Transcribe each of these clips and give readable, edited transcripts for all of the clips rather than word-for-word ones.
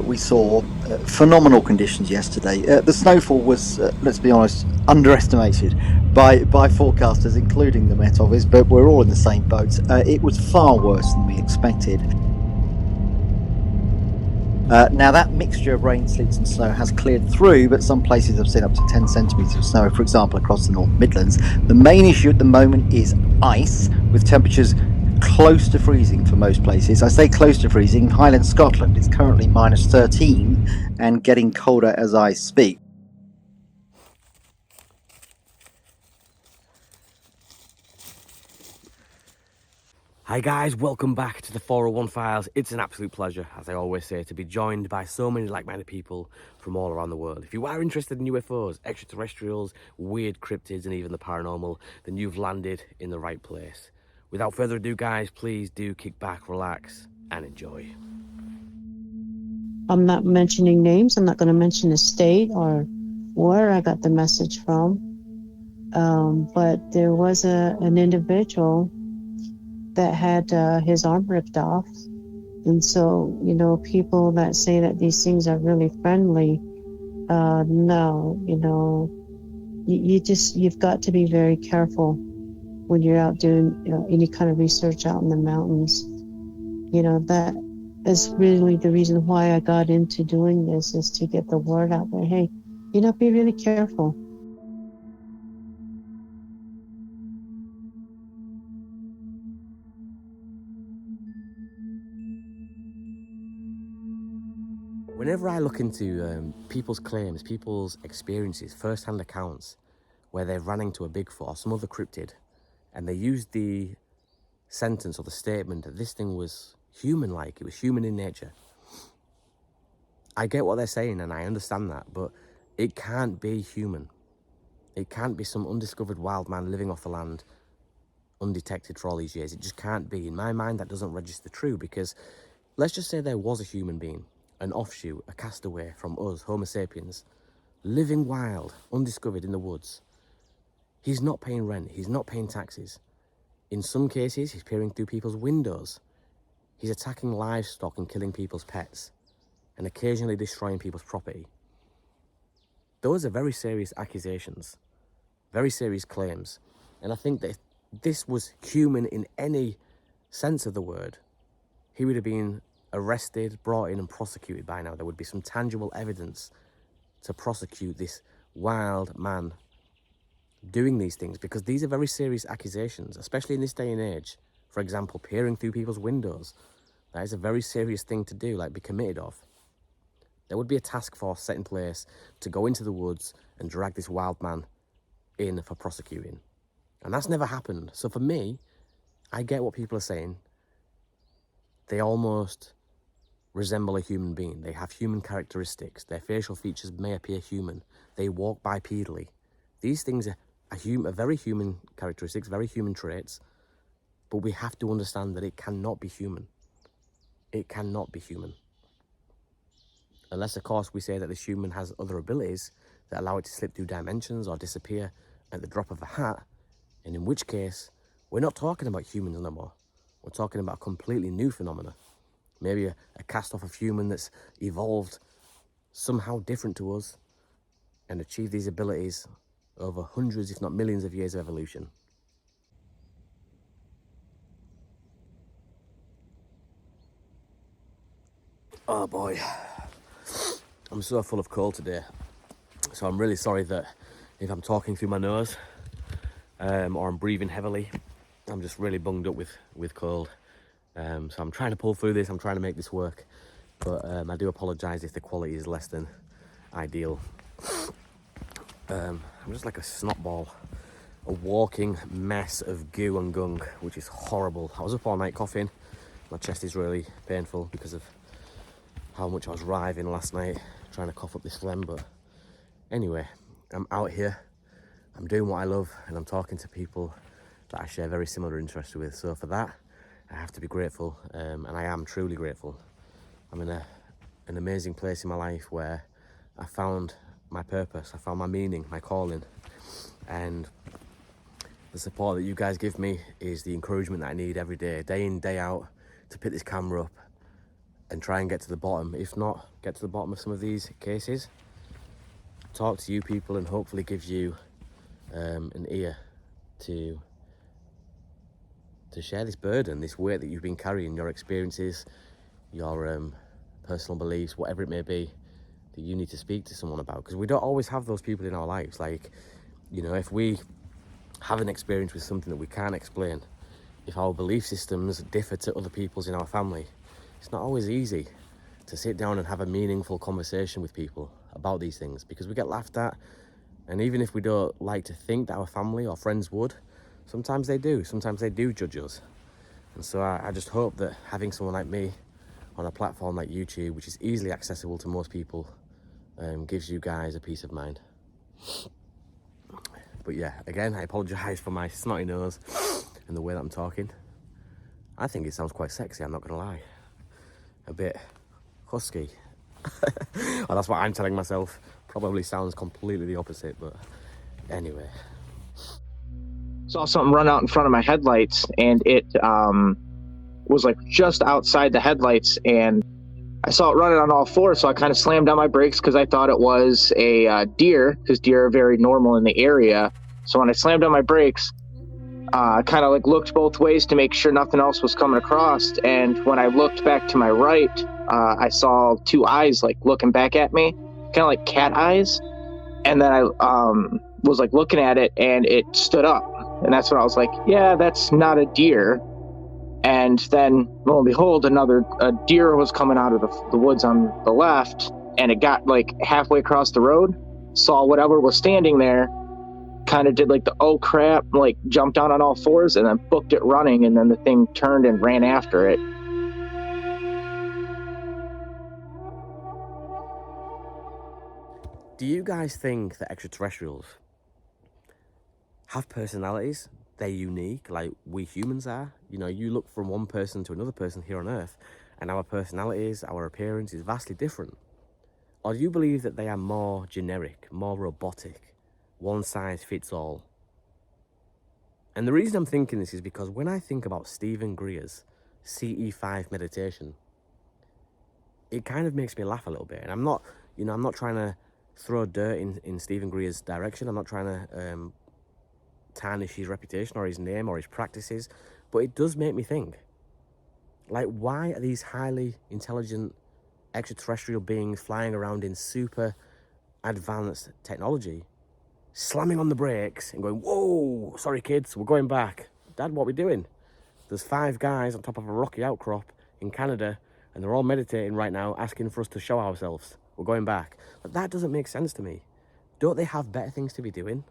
We saw phenomenal conditions yesterday. The snowfall was, let's be honest, underestimated by forecasters, including the Met Office, but we're all in the same boat. It was far worse than we expected. Now, that mixture of rain, sleets and snow has cleared through, but some places have seen up to 10 centimetres of snow, for example, across the North Midlands. The main issue at the moment is ice, with temperatures close to freezing for most places. I say close to freezing. Highland Scotland is currently minus 13 and getting colder as I speak. Hi guys, welcome back to the 401 Files. It's an absolute pleasure, as I always say, to be joined by so many like-minded people from all around the world. If you are interested in UFOs, extraterrestrials, weird cryptids and even the paranormal, then you've landed in the right place. Without further ado guys, please do kick back, relax and enjoy. I'm not mentioning names. I'm not going to mention the state or where I got the message from. But there was an individual that had his arm ripped off. And so, you know, people that say that these things are really friendly, no, you know, you've got to be very careful when you're out doing any kind of research out in the mountains. You know, that is really the reason why I got into doing this, is to get the word out there. Hey, you know, be really careful. Whenever I look into people's claims, people's experiences, first-hand accounts, where they've ran into a Bigfoot or some other cryptid, and they use the sentence or the statement that this thing was human-like, it was human in nature, I get what they're saying and I understand that, but it can't be human. It can't be some undiscovered wild man living off the land undetected for all these years. It just can't be. In my mind, that doesn't register true, because let's just say there was a human being, an offshoot, a castaway from us, Homo sapiens, living wild, undiscovered in the woods. He's not paying rent, he's not paying taxes. In some cases, he's peering through people's windows. He's attacking livestock and killing people's pets, and occasionally destroying people's property. Those are very serious accusations, very serious claims. And I think that if this was human in any sense of the word, he would have been arrested, brought in and prosecuted by now. There would be some tangible evidence to prosecute this wild man doing these things, because these are very serious accusations, especially in this day and age. For example, peering through people's windows. That is a very serious thing to do, like be committed of. There would be a task force set in place to go into the woods and drag this wild man in for prosecuting. And that's never happened. So for me, I get what people are saying. They almost resemble a human being. They have human characteristics. Their facial features may appear human. They walk bipedally. These things are very human characteristics, very human traits, but we have to understand that it cannot be human. It cannot be human. Unless, of course, we say that this human has other abilities that allow it to slip through dimensions or disappear at the drop of a hat, and in which case, we're not talking about humans no more. We're talking about a completely new phenomena. Maybe a cast-off of human that's evolved somehow different to us and achieved these abilities over hundreds, if not millions of years of evolution. Oh boy, I'm so full of cold today. So I'm really sorry that if I'm talking through my nose or I'm breathing heavily. I'm just really bunged up with cold. So I'm trying to pull through this, I'm trying to make this work. But I do apologise if the quality is less than ideal. I'm just like a snot ball, a walking mess of goo and gunk, which is horrible. I was up all night coughing. My chest is really painful because of how much I was writhing last night, trying to cough up this phlegm. But anyway, I'm out here, I'm doing what I love, and I'm talking to people that I share very similar interests with. So for that, I have to be grateful, and I am truly grateful. I'm in an amazing place in my life where I found my purpose, I found my meaning, my calling, and the support that you guys give me is the encouragement that I need every day, day in, day out, to pick this camera up and try and get to the bottom. If not, get to the bottom of some of these cases, talk to you people, and hopefully give you an ear to share this burden, this weight that you've been carrying, your experiences, your personal beliefs, whatever it may be, that you need to speak to someone about. Because we don't always have those people in our lives. Like, you know, if we have an experience with something that we can't explain, if our belief systems differ to other people's in our family, it's not always easy to sit down and have a meaningful conversation with people about these things, because we get laughed at. And even if we don't like to think that our family or friends would, sometimes they do. Sometimes they do judge us. And so I just hope that having someone like me on a platform like YouTube, which is easily accessible to most people, gives you guys a peace of mind. But yeah, again, I apologise for my snotty nose and the way that I'm talking. I think it sounds quite sexy, I'm not going to lie. A bit husky. Well, that's what I'm telling myself. Probably sounds completely the opposite, but anyway. Saw something run out in front of my headlights, and it was like just outside the headlights, and I saw it running on all fours, so I kind of slammed on my brakes because I thought it was a deer, because deer are very normal in the area. So when I slammed on my brakes, I kind of like looked both ways to make sure nothing else was coming across, and when I looked back to my right, I saw two eyes like looking back at me, kind of like cat eyes, and then I was like looking at it, and it stood up, and that's when I was like, yeah, that's not a deer. And then, lo and behold, a deer was coming out of the woods on the left, and it got like halfway across the road, saw whatever was standing there, kind of did like the oh crap, like jumped down on all fours, and then booked it running, and then the thing turned and ran after it. Do you guys think that extraterrestrials have personalities? They're unique, like we humans are? You know, you look from one person to another person here on Earth, and our personalities, our appearance is vastly different. Or do you believe that they are more generic, more robotic, one size fits all? And the reason I'm thinking this is because when I think about Stephen Greer's CE5 meditation, it kind of makes me laugh a little bit. And I'm not trying to throw dirt in Stephen Greer's direction. I'm not trying to tarnish his reputation or his name or his practices, but it does make me think, like, why are these highly intelligent extraterrestrial beings flying around in super advanced technology slamming on the brakes and going, whoa, sorry kids, we're going back. Dad, what are we doing? There's 5 guys on top of a rocky outcrop in Canada, and they're all meditating right now, asking for us to show ourselves. We're going back. But that doesn't make sense to me. Don't they have better things to be doing?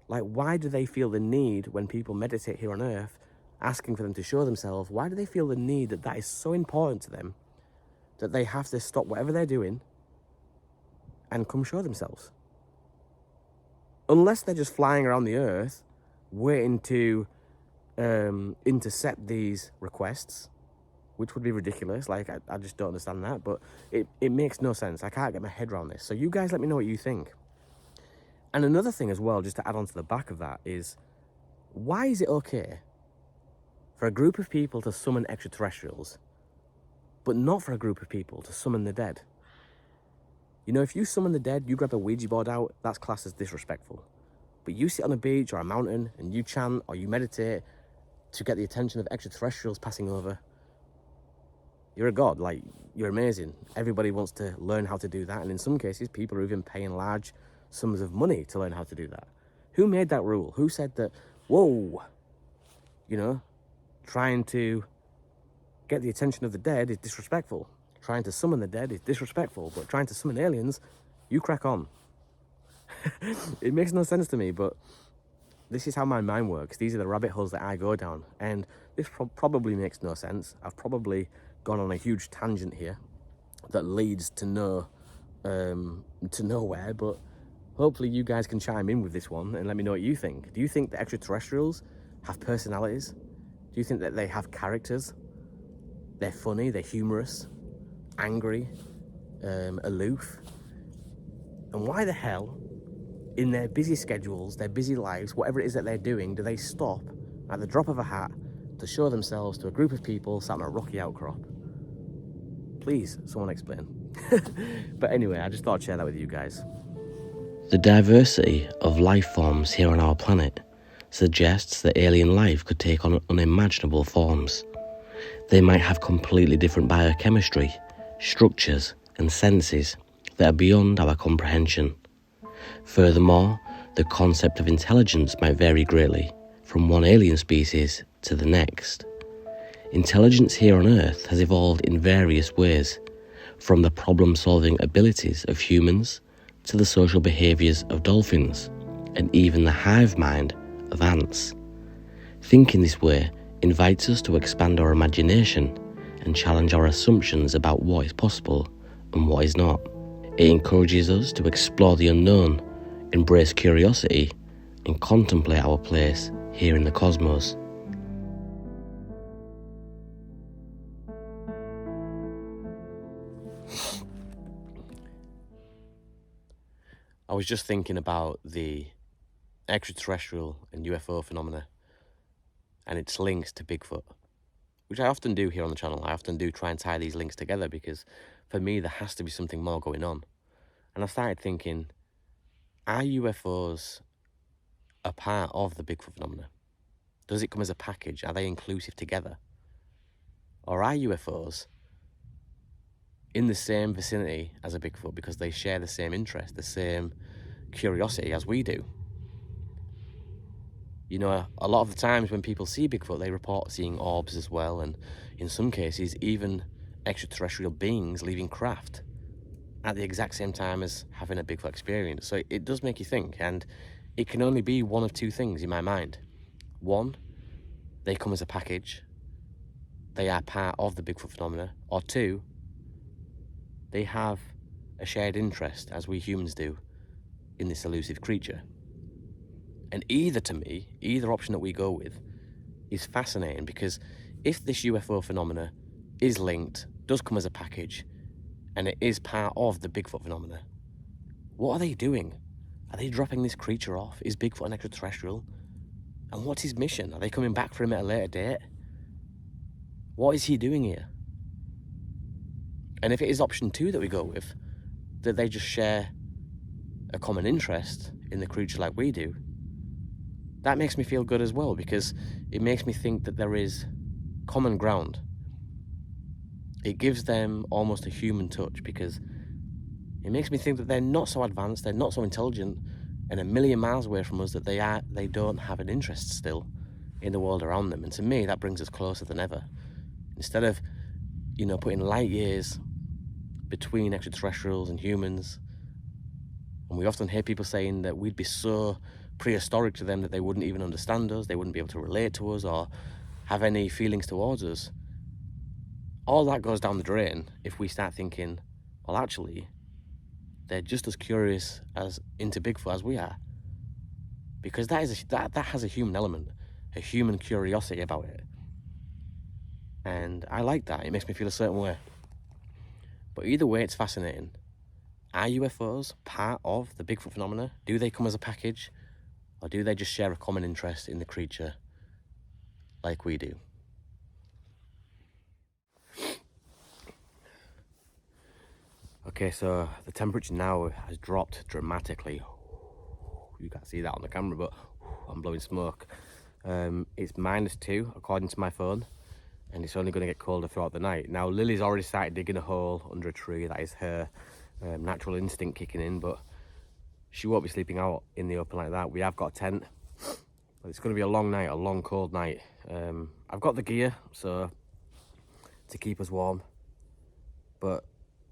Like, why do they feel the need when people meditate here on Earth, asking for them to show themselves? Why do they feel the need that is so important to them that they have to stop whatever they're doing and come show themselves? Unless they're just flying around the Earth, waiting to intercept these requests, which would be ridiculous. Like, I just don't understand that, but it makes no sense. I can't get my head around this. So you guys let me know what you think. And another thing as well, just to add on to the back of that, is why is it okay for a group of people to summon extraterrestrials, but not for a group of people to summon the dead? You know, if you summon the dead, you grab a Ouija board out, that's classed as disrespectful. But you sit on a beach or a mountain and you chant or you meditate to get the attention of extraterrestrials passing over, you're a god. Like, you're amazing. Everybody wants to learn how to do that, and in some cases, people are even paying large sums of money to learn how to do that. Who made that rule? Who said that, whoa, you know, trying to get the attention of the dead is disrespectful? Trying to summon the dead is disrespectful, but trying to summon aliens, you crack on. It makes no sense to me, but this is how my mind works. These are the rabbit holes that I go down, and this probably makes no sense. I've probably gone on a huge tangent here that leads to nowhere, but hopefully you guys can chime in with this one and let me know what you think. Do you think the extraterrestrials have personalities? Do you think that they have characters? They're funny, they're humorous, angry, aloof? And why the hell, in their busy schedules, their busy lives, whatever it is that they're doing, do they stop at the drop of a hat to show themselves to a group of people sat on a rocky outcrop? Please, someone explain. But anyway, I just thought I'd share that with you guys. The diversity of life forms here on our planet suggests that alien life could take on unimaginable forms. They might have completely different biochemistry, structures, and senses that are beyond our comprehension. Furthermore, the concept of intelligence might vary greatly from one alien species to the next. Intelligence here on Earth has evolved in various ways, from the problem-solving abilities of humans to the social behaviours of dolphins, and even the hive mind of ants. Thinking this way invites us to expand our imagination and challenge our assumptions about what is possible and what is not. It encourages us to explore the unknown, embrace curiosity, and contemplate our place here in the cosmos. I was just thinking about the extraterrestrial and UFO phenomena and its links to Bigfoot, which I often do here on the channel. I often do try and tie these links together because for me there has to be something more going on. And I started thinking, are UFOs a part of the Bigfoot phenomena? Does it come as a package? Are they inclusive together? Or are UFOs in the same vicinity as a Bigfoot because they share the same interest, the same curiosity as we do? You know, a lot of the times when people see Bigfoot, they report seeing orbs as well, and in some cases, even extraterrestrial beings leaving craft at the exact same time as having a Bigfoot experience. So it does make you think, and it can only be one of two things in my mind. One, they come as a package, they are part of the Bigfoot phenomena, or two, they have a shared interest, as we humans do, in this elusive creature. And either, to me, either option that we go with is fascinating, because if this UFO phenomena is linked, does come as a package, and it is part of the Bigfoot phenomena, what are they doing? Are they dropping this creature off? Is Bigfoot an extraterrestrial? And what's his mission? Are they coming back for him at a later date? What is he doing here? And if it is option two that we go with, that they just share a common interest in the creature like we do, that makes me feel good as well, because it makes me think that there is common ground. It gives them almost a human touch, because it makes me think that they're not so advanced, they're not so intelligent, and a million miles away from us, that they don't have an interest still in the world around them. And to me, that brings us closer than ever. Instead of, you know, putting light years between extraterrestrials and humans, and we often hear people saying that we'd be so prehistoric to them that they wouldn't even understand us, they wouldn't be able to relate to us or have any feelings towards us. All that goes down the drain if we start thinking, well, actually, they're just as curious as into Bigfoot as we are, because that has a human element, a human curiosity about it, and I like that. It makes me feel a certain way. But either way, it's fascinating. Are UFOs part of the Bigfoot phenomena? Do they come as a package, or do they just share a common interest in the creature like we do? Okay, so the temperature now has dropped dramatically. You can't see that on the camera, but I'm blowing smoke. It's -2 according to my phone, and it's only going to get colder throughout the night. Now, Lily's already started digging a hole under a tree. That is her natural instinct kicking in, but she won't be sleeping out in the open like that. We have got a tent, but it's going to be a long night, a long cold night. I've got the gear so to keep us warm, but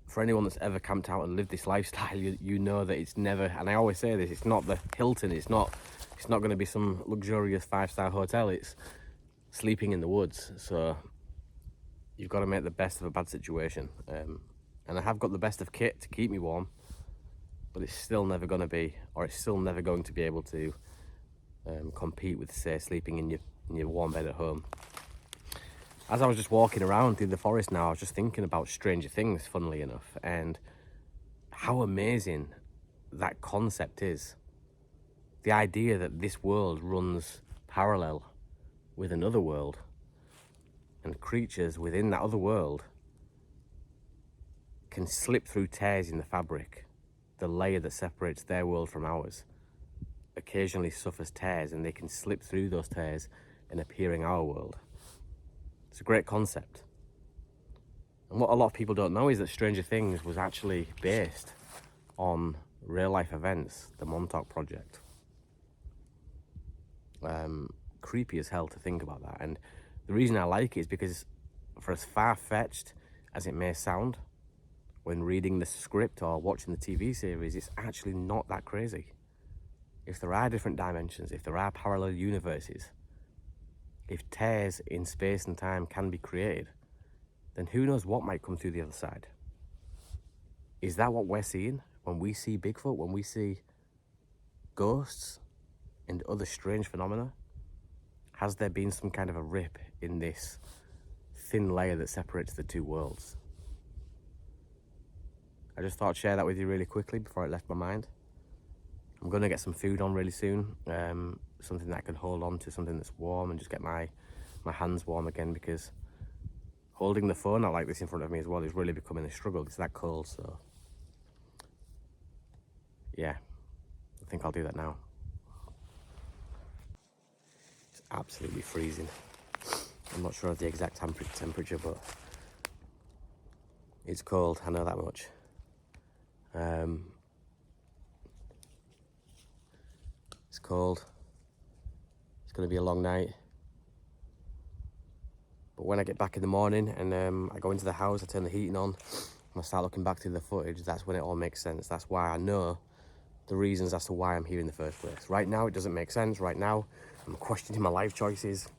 for anyone that's ever camped out and lived this lifestyle, you know that it's never, and I always say this, it's not the Hilton, it's not going to be some luxurious 5-star hotel, it's sleeping in the woods. So you've got to make the best of a bad situation, and I have got the best of kit to keep me warm, but it's still never going to be, or it's still never going to be able to compete with, say, sleeping in your warm bed at home. As I was just walking around through the forest now, I was just thinking about Stranger Things, funnily enough, and how amazing that concept is. The idea that this world runs parallel with another world, and creatures within that other world can slip through tears in the fabric. The layer that separates their world from ours occasionally suffers tears, and they can slip through those tears and appear in our world. It's a great concept. And what a lot of people don't know is that Stranger Things was actually based on real life events, the Montauk Project. Creepy as hell to think about that. And the reason I like it is because, for as far-fetched as it may sound, when reading the script or watching the TV series, it's actually not that crazy. If there are different dimensions, if there are parallel universes, if tears in space and time can be created, then who knows what might come through the other side? Is that what we're seeing when we see Bigfoot, when we see ghosts and other strange phenomena? Has there been some kind of a rip in this thin layer that separates the two worlds? I just thought I'd share that with you really quickly before it left my mind. I'm going to get some food on really soon, something that I can hold on to, something that's warm, and just get my hands warm again, because holding the phone out like this in front of me as well is really becoming a struggle. It's that cold, so yeah, I think I'll do that now. It's absolutely freezing. I'm not sure of the exact temperature, but it's cold, I know that much. It's cold. It's going to be a long night. But when I get back in the morning and I go into the house, I turn the heating on, and I start looking back through the footage, that's when it all makes sense. That's why I know the reasons as to why I'm here in the first place. Right now, it doesn't make sense. Right now, I'm questioning my life choices.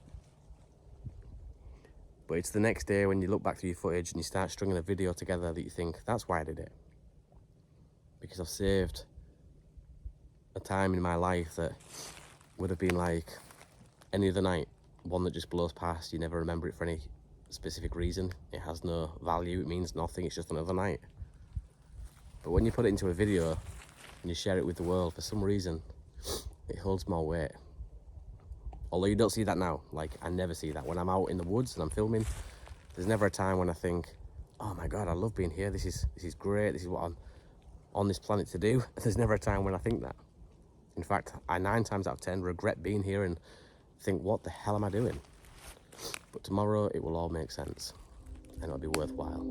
But it's the next day when you look back through your footage and you start stringing a video together that you think, that's why I did it. Because I've saved a time in my life that would have been like any other night, one that just blows past. You never remember it for any specific reason. It has no value, it means nothing, it's just another night. But when you put it into a video and you share it with the world, for some reason it holds more weight. Although you don't see that now. Like, I never see that when I'm out in the woods and I'm filming. There's never a time when I think, oh my god, I love being here, this is great, this is what I'm on this planet to do. There's never a time when I think that. In fact, I 9 times out of 10 regret being here and think, what the hell am I doing? But tomorrow it will all make sense and it'll be worthwhile.